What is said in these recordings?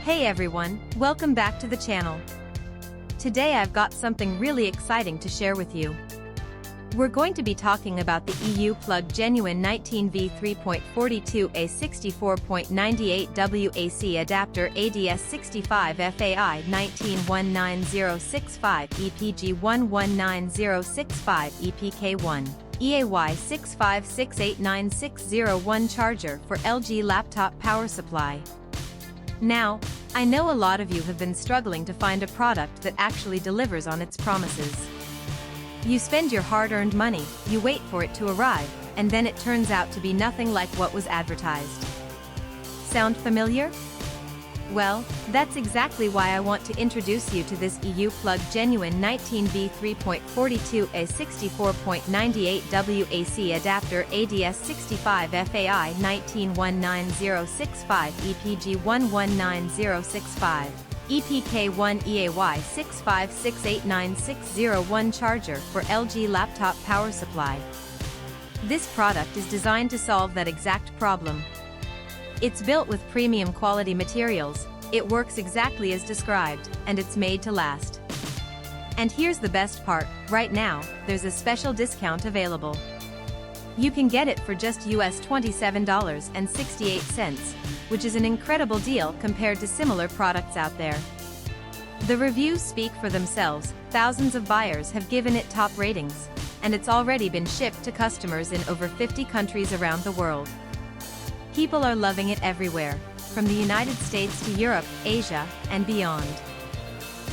Hey everyone, welcome back to the channel. Today I've got something really exciting to share with you. We're going to be talking about the EU plug genuine 19V 3.42A 64.98W AC Adapter ADS-65FAI-19 19065 EPG 119065 EPK1 EAY 6568961 charger for LG laptop power supply. Now, I know a lot of you have been struggling to find a product that actually delivers on its promises. You spend your hard-earned money, you wait for it to arrive, and then it turns out to be nothing like what was advertised. Sound familiar? Well, that's exactly why I want to introduce you to this EU plug genuine 19V 3.42A 64.98W AC Adapter ADS-65FAI-19 19065 EPG 119065 EPK1 EAY 6568961 charger for LG laptop power supply. This product is designed to solve that exact problem. It's built with premium quality materials, it works exactly as described, and it's made to last. And here's the best part, right now, there's a special discount available. You can get it for just US $27.68, which is an incredible deal compared to similar products out there. The reviews speak for themselves, thousands of buyers have given it top ratings, and it's already been shipped to customers in over 50 countries around the world. People are loving it everywhere, from the United States to Europe, Asia, and beyond.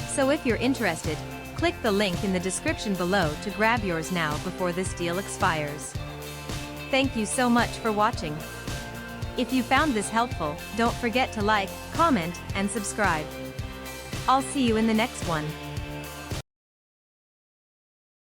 So if you're interested, click the link in the description below to grab yours now before this deal expires. Thank you so much for watching. If you found this helpful, don't forget to like, comment, and subscribe. I'll see you in the next one.